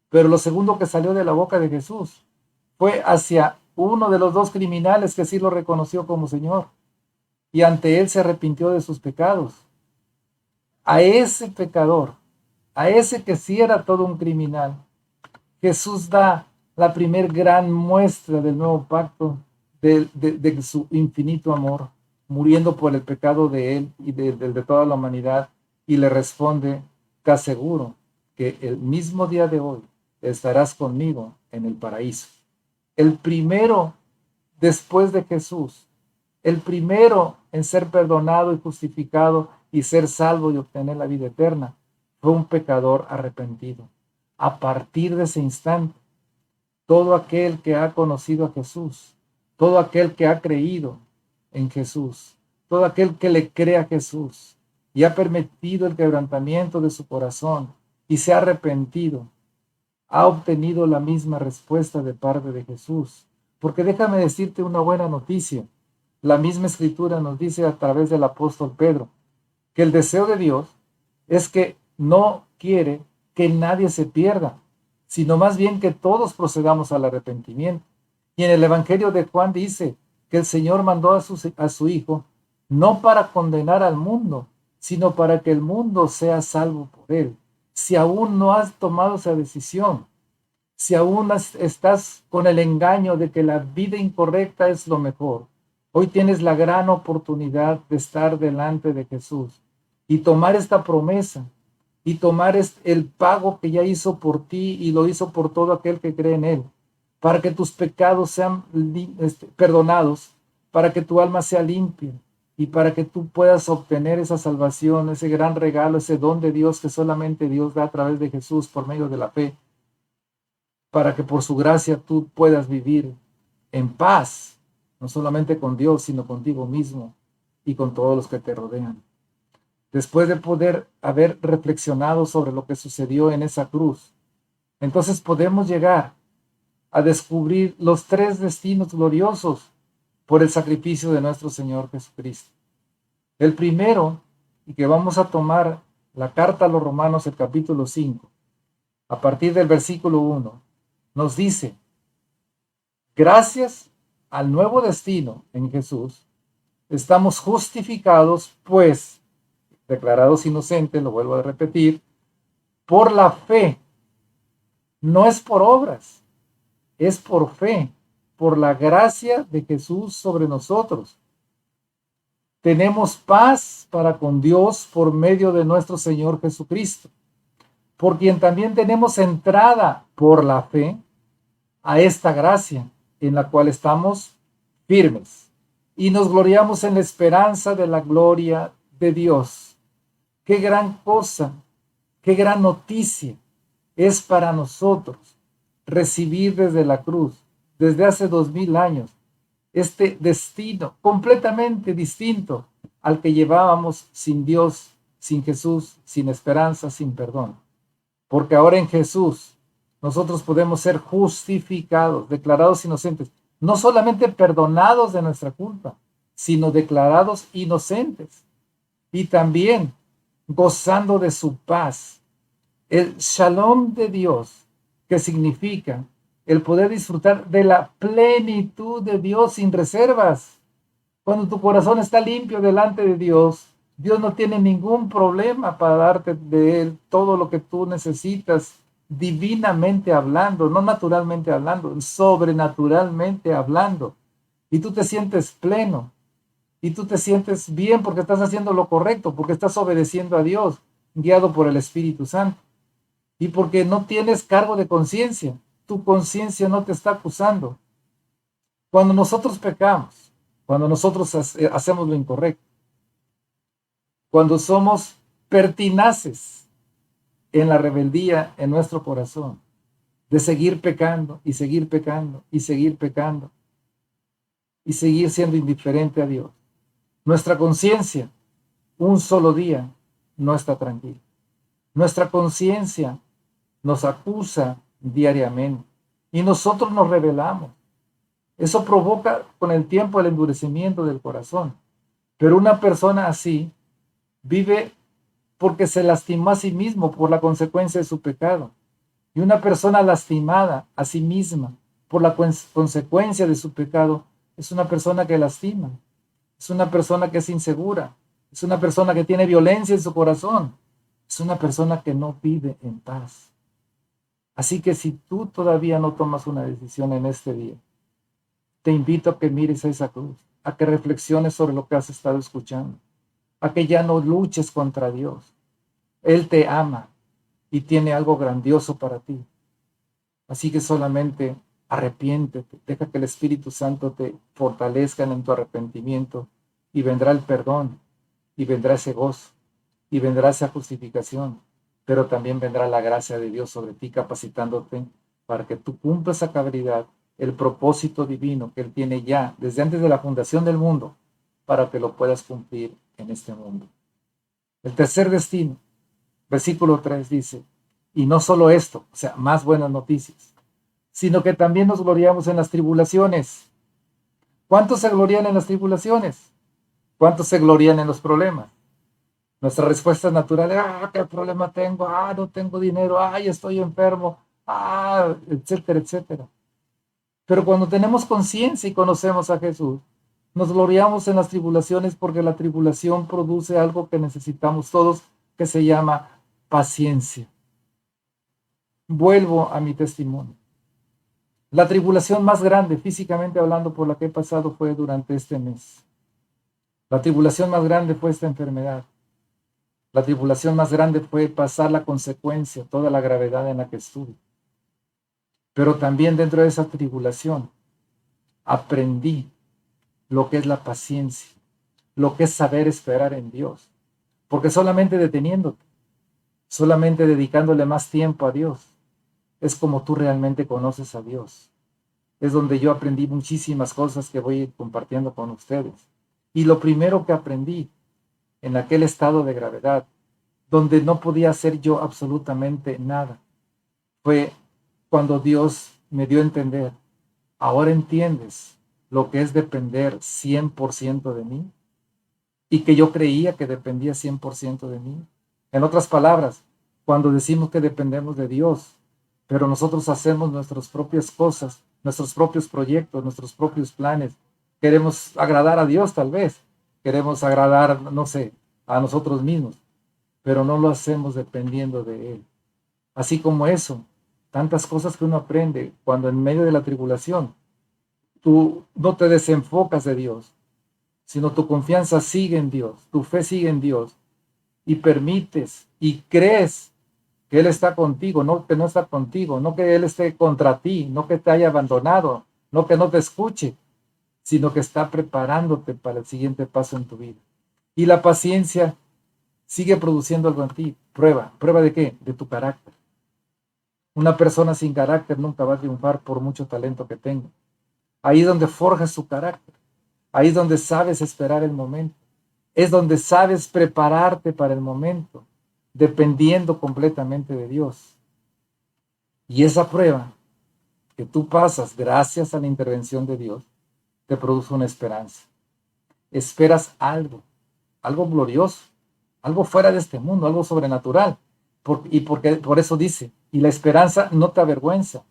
Pero lo segundo que salió de la boca de Jesús fue hacia uno de los dos criminales que sí lo reconoció como Señor, y ante él se arrepintió de sus pecados. A ese pecador, a ese que sí era todo un criminal, Jesús da la primer gran muestra del nuevo pacto, de su infinito amor, muriendo por el pecado de él y de toda la humanidad, y le responde: te aseguro que el mismo día de hoy estarás conmigo en el paraíso. El primero después de Jesús, el primero en ser perdonado y justificado y ser salvo y obtener la vida eterna, fue un pecador arrepentido. A partir de ese instante, todo aquel que ha conocido a Jesús, todo aquel que ha creído en Jesús, todo aquel que le cree a Jesús y ha permitido el quebrantamiento de su corazón y se ha arrepentido, ha obtenido la misma respuesta de parte de Jesús. Porque déjame decirte una buena noticia. La misma escritura nos dice a través del apóstol Pedro que el deseo de Dios es que no quiere que nadie se pierda, sino más bien que todos procedamos al arrepentimiento. Y en el Evangelio de Juan dice que el Señor mandó a su Hijo no para condenar al mundo, sino para que el mundo sea salvo por él. Si aún no has tomado esa decisión, si aún estás con el engaño de que la vida incorrecta es lo mejor, hoy tienes la gran oportunidad de estar delante de Jesús y tomar esta promesa y tomar el pago que ya hizo por ti y lo hizo por todo aquel que cree en él, para que tus pecados sean perdonados, para que tu alma sea limpia y para que tú puedas obtener esa salvación, ese gran regalo, ese don de Dios que solamente Dios da a través de Jesús por medio de la fe, para que por su gracia tú puedas vivir en paz, no solamente con Dios, sino contigo mismo y con todos los que te rodean. Después de poder haber reflexionado sobre lo que sucedió en esa cruz, entonces podemos llegar a descubrir los tres destinos gloriosos por el sacrificio de nuestro Señor Jesucristo. El primero, y que vamos a tomar la carta a los Romanos, el capítulo 5, a partir del versículo 1, nos dice: gracias al nuevo destino en Jesús, estamos justificados, pues, declarados inocentes, lo vuelvo a repetir, por la fe. No es por obras, es por fe, por la gracia de Jesús sobre nosotros. Tenemos paz para con Dios por medio de nuestro Señor Jesucristo, por quien también tenemos entrada por la fe a esta gracia en la cual estamos firmes y nos gloriamos en la esperanza de la gloria de Dios. Qué gran cosa, qué gran noticia es para nosotros recibir desde la cruz, desde hace 2000 años, este destino completamente distinto al que llevábamos sin Dios, sin Jesús, sin esperanza, sin perdón. Porque ahora en Jesús nosotros podemos ser justificados, declarados inocentes, no solamente perdonados de nuestra culpa, sino declarados inocentes y también gozando de su paz. El shalom de Dios, que significa el poder disfrutar de la plenitud de Dios sin reservas. Cuando tu corazón está limpio delante de Dios, Dios no tiene ningún problema para darte de Él todo lo que tú necesitas, divinamente hablando, no naturalmente hablando, sobrenaturalmente hablando. Y tú te sientes pleno, y tú te sientes bien porque estás haciendo lo correcto, porque estás obedeciendo a Dios, guiado por el Espíritu Santo. Y porque no tienes cargo de conciencia, tu conciencia no te está acusando. Cuando nosotros pecamos, cuando nosotros hacemos lo incorrecto, cuando somos pertinaces, en la rebeldía en nuestro corazón, de seguir pecando y seguir pecando y seguir pecando y seguir siendo indiferente a Dios. Nuestra conciencia, un solo día, no está tranquila. Nuestra conciencia nos acusa diariamente y nosotros nos rebelamos. Eso provoca con el tiempo el endurecimiento del corazón. Pero una persona así vive porque se lastimó a sí mismo por la consecuencia de su pecado. Y una persona lastimada a sí misma por la consecuencia de su pecado es una persona que lastima, es una persona que es insegura, es una persona que tiene violencia en su corazón, es una persona que no vive en paz. Así que si tú todavía no tomas una decisión en este día, te invito a que mires a esa cruz, a que reflexiones sobre lo que has estado escuchando, a que ya no luches contra Dios. Él te ama y tiene algo grandioso para ti. Así que solamente arrepiéntete, deja que el Espíritu Santo te fortalezca en tu arrepentimiento y vendrá el perdón y vendrá ese gozo y vendrá esa justificación, pero también vendrá la gracia de Dios sobre ti capacitándote para que tú cumplas a cabalidad el propósito divino que Él tiene ya desde antes de la fundación del mundo para que lo puedas cumplir en este mundo. El tercer destino, versículo 3 dice, y no solo esto, o sea, más buenas noticias, sino que también nos gloriamos en las tribulaciones. ¿Cuántos se glorían en las tribulaciones? ¿Cuántos se glorían en los problemas? Nuestra respuesta es natural, ¿qué problema tengo? No tengo dinero, estoy enfermo, etcétera, etcétera. Pero cuando tenemos conciencia y conocemos a Jesús, nos gloriamos en las tribulaciones porque la tribulación produce algo que necesitamos todos, que se llama paciencia. Vuelvo a mi testimonio. La tribulación más grande, físicamente hablando, por la que he pasado fue durante este mes. La tribulación más grande fue esta enfermedad. La tribulación más grande fue pasar la consecuencia, toda la gravedad en la que estuve. Pero también dentro de esa tribulación aprendí lo que es la paciencia, lo que es saber esperar en Dios. Porque solamente deteniéndote, solamente dedicándole más tiempo a Dios, es como tú realmente conoces a Dios. Es donde yo aprendí muchísimas cosas que voy compartiendo con ustedes. Y lo primero que aprendí en aquel estado de gravedad, donde no podía hacer yo absolutamente nada, fue cuando Dios me dio a entender, ahora entiendes lo que es depender 100% de mí, y que yo creía que dependía 100% de mí. En otras palabras, cuando decimos que dependemos de Dios, pero nosotros hacemos nuestras propias cosas, nuestros propios proyectos, nuestros propios planes, queremos agradar a Dios tal vez, queremos agradar, no sé, a nosotros mismos, pero no lo hacemos dependiendo de Él. Así como eso, tantas cosas que uno aprende cuando en medio de la tribulación, tú no te desenfocas de Dios, sino tu confianza sigue en Dios, tu fe sigue en Dios, y permites y crees que Él está contigo, no que no está contigo, no que Él esté contra ti, no que te haya abandonado, no que no te escuche, sino que está preparándote para el siguiente paso en tu vida. Y la paciencia sigue produciendo algo en ti. Prueba. ¿Prueba de qué? De tu carácter. Una persona sin carácter nunca va a triunfar por mucho talento que tenga. Ahí es donde forjas su carácter. Ahí es donde sabes esperar el momento. Es donde sabes prepararte para el momento, dependiendo completamente de Dios. Y esa prueba que tú pasas gracias a la intervención de Dios, te produce una esperanza. Esperas algo, algo glorioso, algo fuera de este mundo, algo sobrenatural. Por eso dice, y la esperanza no te avergüenza.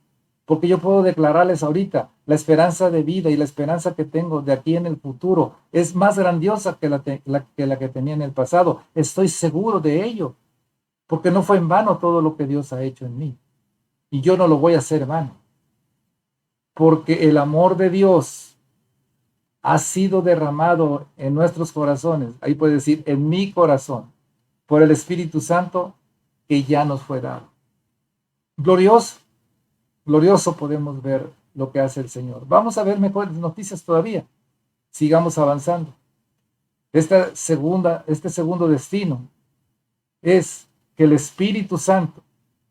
Porque yo puedo declararles ahorita, la esperanza de vida y la esperanza que tengo de aquí en el futuro es más grandiosa que la que tenía en el pasado. Estoy seguro de ello, porque no fue en vano todo lo que Dios ha hecho en mí. Y yo no lo voy a hacer en vano. Porque el amor de Dios ha sido derramado en nuestros corazones, ahí puede decir, en mi corazón, por el Espíritu Santo que ya nos fue dado. Glorioso. Glorioso podemos ver lo que hace el Señor. Vamos a ver mejores noticias todavía. Sigamos avanzando. Este segundo destino es que el Espíritu Santo,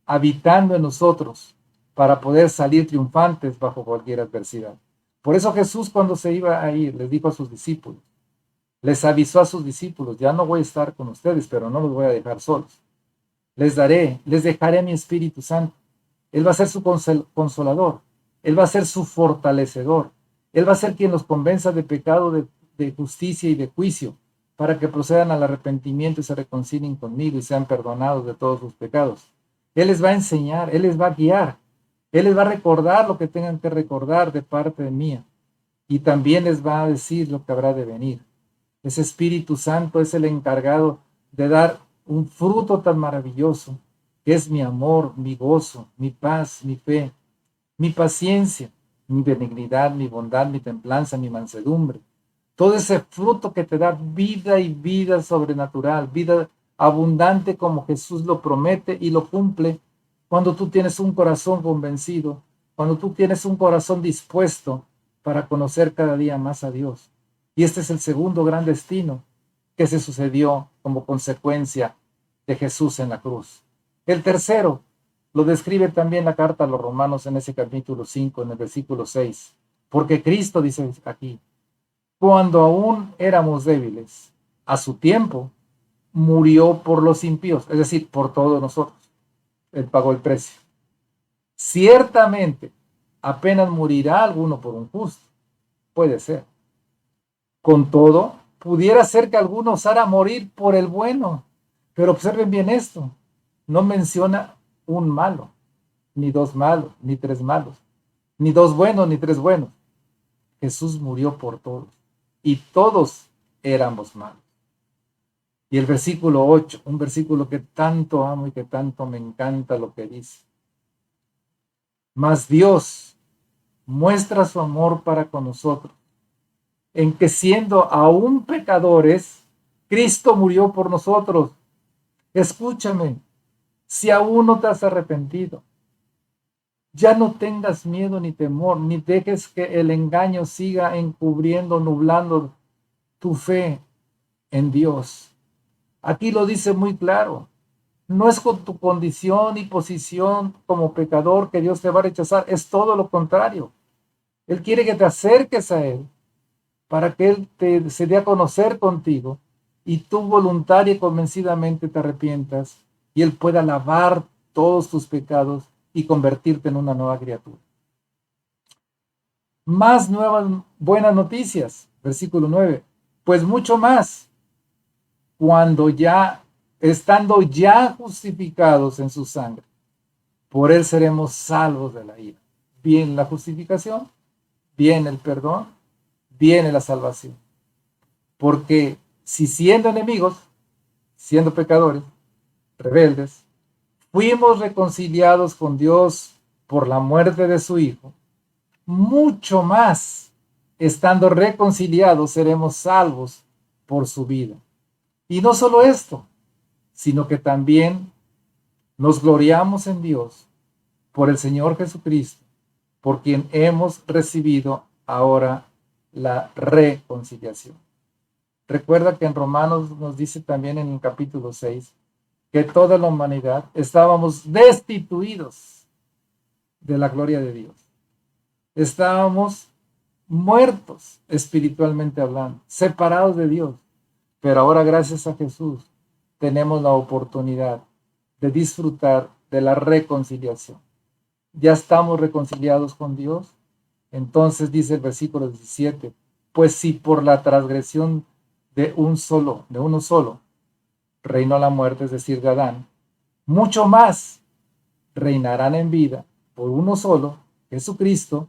habitando en nosotros, para poder salir triunfantes bajo cualquier adversidad. Por eso Jesús, cuando se iba a ir, les dijo a sus discípulos, les avisó a sus discípulos, ya no voy a estar con ustedes, pero no los voy a dejar solos. Les dejaré mi Espíritu Santo. Él va a ser su consolador. Él va a ser su fortalecedor. Él va a ser quien los convenza de pecado, de justicia y de juicio, para que procedan al arrepentimiento y se reconcilien conmigo y sean perdonados de todos sus pecados. Él les va a enseñar, Él les va a guiar, Él les va a recordar lo que tengan que recordar de parte mía, y también les va a decir lo que habrá de venir. Ese Espíritu Santo es el encargado de dar un fruto tan maravilloso, que es mi amor, mi gozo, mi paz, mi fe, mi paciencia, mi benignidad, mi bondad, mi templanza, mi mansedumbre. Todo ese fruto que te da vida y vida sobrenatural, vida abundante como Jesús lo promete y lo cumple cuando tú tienes un corazón convencido, cuando tú tienes un corazón dispuesto para conocer cada día más a Dios. Y este es el segundo gran destino que se sucedió como consecuencia de Jesús en la cruz. El tercero lo describe también la carta a los Romanos en ese capítulo 5, en el versículo 6. Porque Cristo, dice aquí, cuando aún éramos débiles, a su tiempo, murió por los impíos, es decir, por todos nosotros. Él pagó el precio. Ciertamente, apenas morirá alguno por un justo. Puede ser. Con todo, pudiera ser que alguno osara morir por el bueno. Pero observen bien esto. No menciona un malo, ni dos malos, ni tres malos, ni dos buenos, ni tres buenos. Jesús murió por todos. Y todos éramos malos. Y el versículo 8, un versículo que tanto amo y que tanto me encanta lo que dice. Mas Dios muestra su amor para con nosotros, en que siendo aún pecadores, Cristo murió por nosotros. Escúchame, si aún no te has arrepentido, ya no tengas miedo ni temor, ni dejes que el engaño siga encubriendo, nublando tu fe en Dios. Aquí lo dice muy claro. No es con tu condición y posición como pecador que Dios te va a rechazar, es todo lo contrario. Él quiere que te acerques a Él para que Él se dé a conocer contigo y tú voluntaria y convencidamente te arrepientas y Él pueda lavar todos tus pecados y convertirte en una nueva criatura. Más nuevas buenas noticias, versículo 9. Pues mucho más, estando ya justificados en su sangre, por Él seremos salvos de la ira. Bien la justificación, bien el perdón, viene la salvación. Porque si siendo enemigos, siendo pecadores, rebeldes, fuimos reconciliados con Dios por la muerte de su Hijo, mucho más, estando reconciliados, seremos salvos por su vida. Y no solo esto, sino que también nos gloriamos en Dios por el Señor Jesucristo, por quien hemos recibido ahora la reconciliación. Recuerda que en Romanos nos dice también en el capítulo 6 que toda la humanidad estábamos destituidos de la gloria de Dios. Estábamos muertos espiritualmente hablando, separados de Dios. Pero ahora, gracias a Jesús, tenemos la oportunidad de disfrutar de la reconciliación. Ya estamos reconciliados con Dios. Entonces dice el versículo 17, pues si por la transgresión de uno solo, reinó la muerte, es decir, de Adán, mucho más reinarán en vida por uno solo, Jesucristo,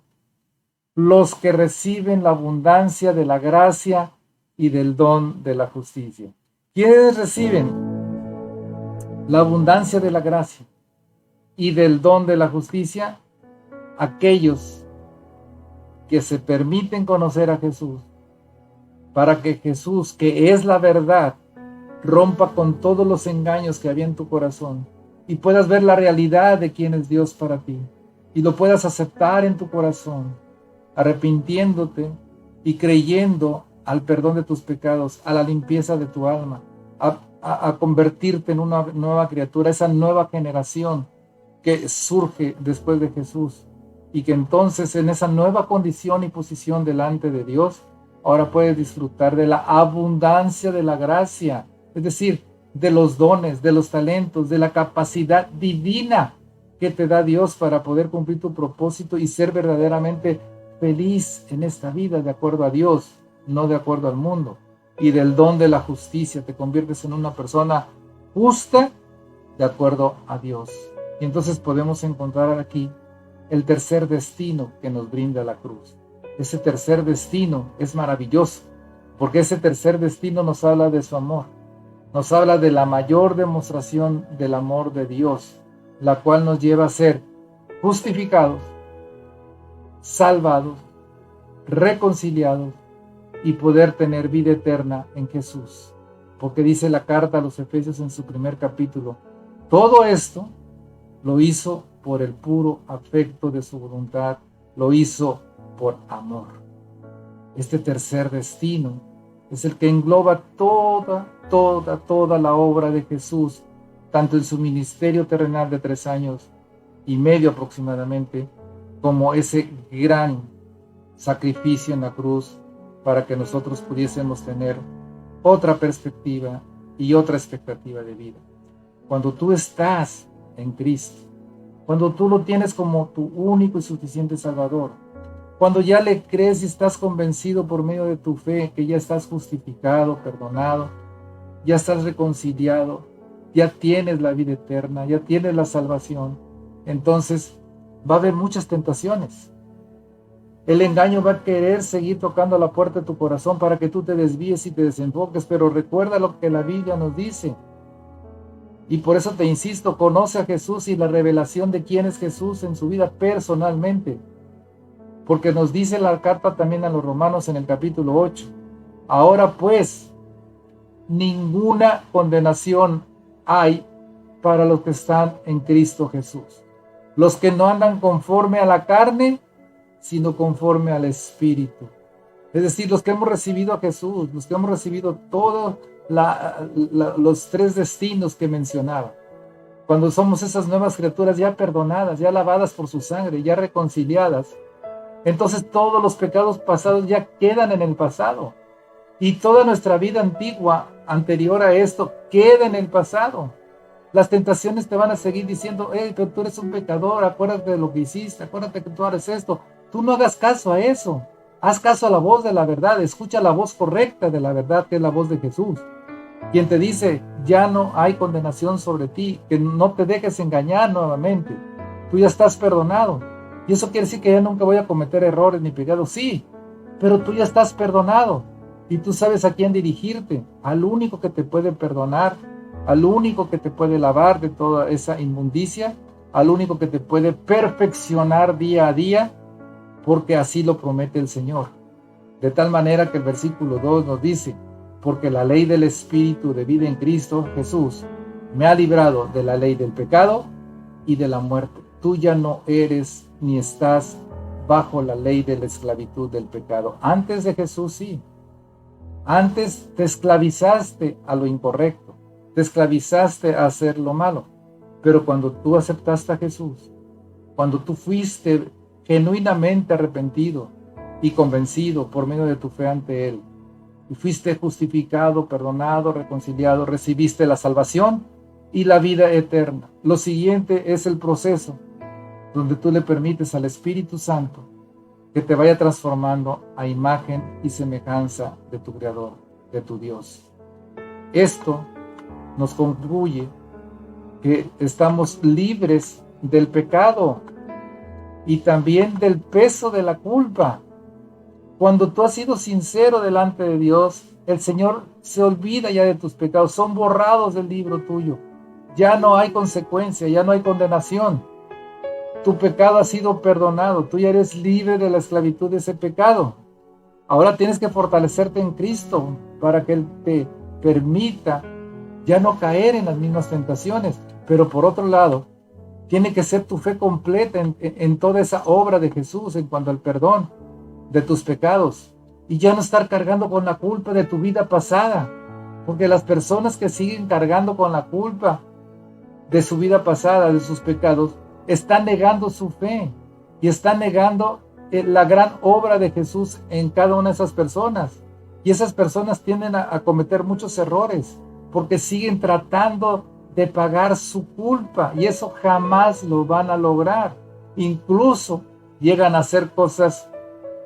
los que reciben la abundancia de la gracia y del don de la justicia. ¿Quiénes reciben la abundancia de la gracia y del don de la justicia? Aquellos que se permiten conocer a Jesús, para que Jesús, que es la verdad, rompa con todos los engaños que había en tu corazón y puedas ver la realidad de quién es Dios para ti y lo puedas aceptar en tu corazón, arrepintiéndote y creyendo al perdón de tus pecados, a la limpieza de tu alma, a convertirte en una nueva criatura, esa nueva generación que surge después de Jesús, y que entonces en esa nueva condición y posición delante de Dios, ahora puedes disfrutar de la abundancia de la gracia, es decir, de los dones, de los talentos, de la capacidad divina que te da Dios para poder cumplir tu propósito y ser verdaderamente feliz en esta vida de acuerdo a Dios, no de acuerdo al mundo. Y del don de la justicia te conviertes en una persona justa de acuerdo a Dios. Y entonces podemos encontrar aquí el tercer destino que nos brinda la cruz. Ese tercer destino es maravilloso, porque ese tercer destino nos habla de su amor, nos habla de la mayor demostración del amor de Dios, la cual nos lleva a ser justificados, salvados, reconciliados y poder tener vida eterna en Jesús. Porque dice la carta a los Efesios en su primer capítulo, todo esto lo hizo por el puro afecto de su voluntad, lo hizo por amor. Este tercer destino es el que engloba toda la obra de Jesús, tanto en su ministerio terrenal de 3 años y medio aproximadamente, como ese gran sacrificio en la cruz para que nosotros pudiésemos tener otra perspectiva y otra expectativa de vida. Cuando tú estás en Cristo, cuando tú lo tienes como tu único y suficiente Salvador, cuando ya le crees y estás convencido por medio de tu fe que ya estás justificado, perdonado, ya estás reconciliado, ya tienes la vida eterna, ya tienes la salvación, entonces va a haber muchas tentaciones. El engaño va a querer seguir tocando a la puerta de tu corazón para que tú te desvíes y te desenfoques, pero recuerda lo que la Biblia nos dice. Y por eso te insisto, conoce a Jesús y la revelación de quién es Jesús en su vida personalmente. Porque nos dice la carta también a los Romanos en el capítulo 8. Ahora pues, ninguna condenación hay para los que están en Cristo Jesús. Los que no andan conforme a la carne, sino conforme al Espíritu. Es decir, los que hemos recibido a Jesús, los que hemos recibido todos los 3 destinos que mencionaba. Cuando somos esas nuevas criaturas ya perdonadas, ya lavadas por su sangre, ya reconciliadas, entonces todos los pecados pasados ya quedan en el pasado. Y toda nuestra vida antigua, anterior a esto, queda en el pasado. Las tentaciones te van a seguir diciendo, pero tú eres un pecador, acuérdate de lo que hiciste, acuérdate que tú eres esto. Tú no hagas caso a eso. Haz caso a la voz de la verdad, escucha la voz correcta de la verdad, que es la voz de Jesús. Quien te dice, ya no hay condenación sobre ti, que no te dejes engañar nuevamente. Tú ya estás perdonado. Y eso quiere decir que ya nunca voy a cometer errores ni pecados. Sí, pero tú ya estás perdonado. Y tú sabes a quién dirigirte, al único que te puede perdonar, al único que te puede lavar de toda esa inmundicia, al único que te puede perfeccionar día a día, porque así lo promete el Señor. De tal manera que el versículo 2 nos dice, porque la ley del Espíritu de vida en Cristo Jesús me ha librado de la ley del pecado y de la muerte. Tú ya no eres ni estás bajo la ley de la esclavitud del pecado. Antes de Jesús sí. Antes te esclavizaste a lo incorrecto, te esclavizaste a hacer lo malo. Pero cuando tú aceptaste a Jesús, cuando tú fuiste genuinamente arrepentido y convencido por medio de tu fe ante Él, y fuiste justificado, perdonado, reconciliado, recibiste la salvación y la vida eterna. Lo siguiente es el proceso donde tú le permites al Espíritu Santo que te vaya transformando a imagen y semejanza de tu Creador, de tu Dios. Esto nos concluye que estamos libres del pecado y también del peso de la culpa. Cuando tú has sido sincero delante de Dios, el Señor se olvida ya de tus pecados, son borrados del libro tuyo. Ya no hay consecuencia, ya no hay condenación. Tu pecado ha sido perdonado, tú ya eres libre de la esclavitud de ese pecado. Ahora tienes que fortalecerte en Cristo para que Él te permita ya no caer en las mismas tentaciones. Pero por otro lado, tiene que ser tu fe completa en toda esa obra de Jesús en cuanto al perdón de tus pecados y ya no estar cargando con la culpa de tu vida pasada. Porque las personas que siguen cargando con la culpa de su vida pasada, de sus pecados, están negando su fe y están negando la gran obra de Jesús en cada una de esas personas. Y esas personas tienden a cometer muchos errores porque siguen tratando de pagar su culpa y eso jamás lo van a lograr. Incluso llegan a hacer cosas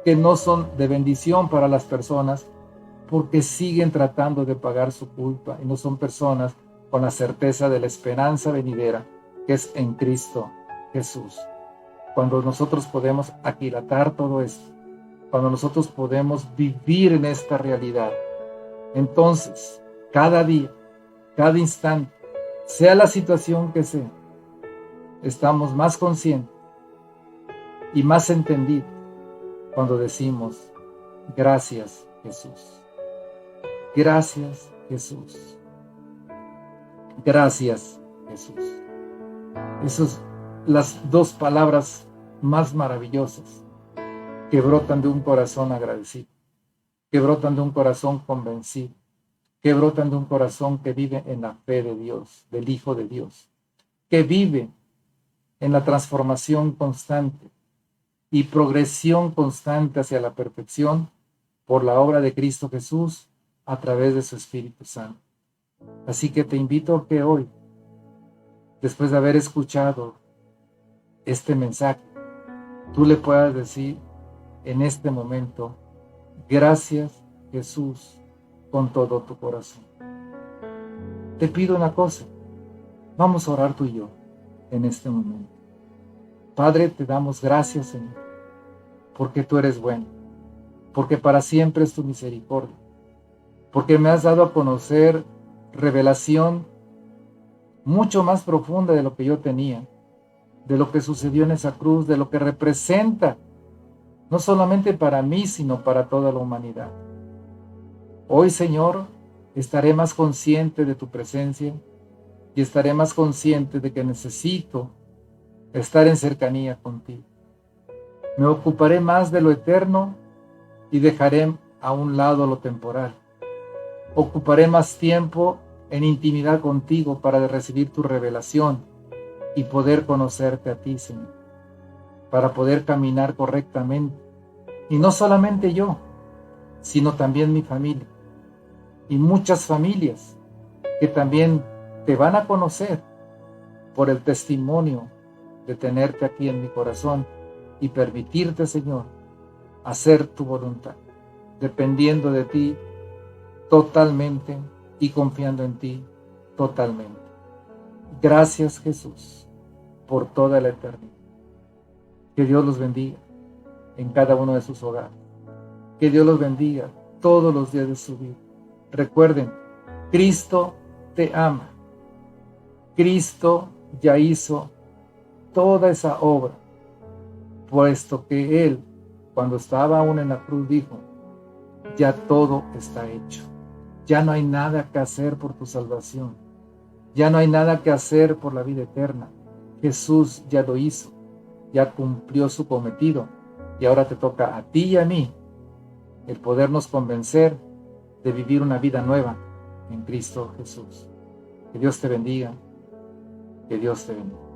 que no son de bendición para las personas porque siguen tratando de pagar su culpa y no son personas con la certeza de la esperanza venidera que es en Cristo Jesús. Cuando nosotros podemos aquilatar todo esto, cuando nosotros podemos vivir en esta realidad, entonces cada día, cada instante, sea la situación que sea, estamos más conscientes y más entendidos cuando decimos gracias Jesús. Gracias Jesús. Gracias Jesús. Esas son las dos palabras más maravillosas que brotan de un corazón agradecido, que brotan de un corazón convencido, que brotan de un corazón que vive en la fe de Dios, del Hijo de Dios, que vive en la transformación constante y progresión constante hacia la perfección por la obra de Cristo Jesús a través de su Espíritu Santo. Así que te invito a que hoy, después de haber escuchado este mensaje, tú le puedas decir en este momento, gracias Jesús, con todo tu corazón. Te pido una cosa, vamos a orar tú y yo en este momento. Padre, te damos gracias, Señor, porque tú eres bueno, porque para siempre es tu misericordia, porque me has dado a conocer revelación mucho más profunda de lo que yo tenía, de lo que sucedió en esa cruz, de lo que representa, no solamente para mí, sino para toda la humanidad. Hoy, Señor, estaré más consciente de tu presencia y estaré más consciente de que necesito estar en cercanía contigo. Me ocuparé más de lo eterno y dejaré a un lado lo temporal. Ocuparé más tiempo en intimidad contigo para recibir tu revelación y poder conocerte a ti, Señor, para poder caminar correctamente. Y no solamente yo, sino también mi familia y muchas familias que también te van a conocer por el testimonio de tenerte aquí en mi corazón y permitirte, Señor, hacer tu voluntad, dependiendo de ti totalmente y confiando en ti totalmente. Gracias, Jesús, por toda la eternidad. Que Dios los bendiga en cada uno de sus hogares. Que Dios los bendiga todos los días de su vida. Recuerden, Cristo te ama. Cristo ya hizo toda esa obra, puesto que Él, cuando estaba aún en la cruz, dijo, ya todo está hecho. Ya no hay nada que hacer por tu salvación. Ya no hay nada que hacer por la vida eterna. Jesús ya lo hizo. Ya cumplió su cometido. Y ahora te toca a ti y a mí el podernos convencer de vivir una vida nueva en Cristo Jesús. Que Dios te bendiga. Que Dios te bendiga.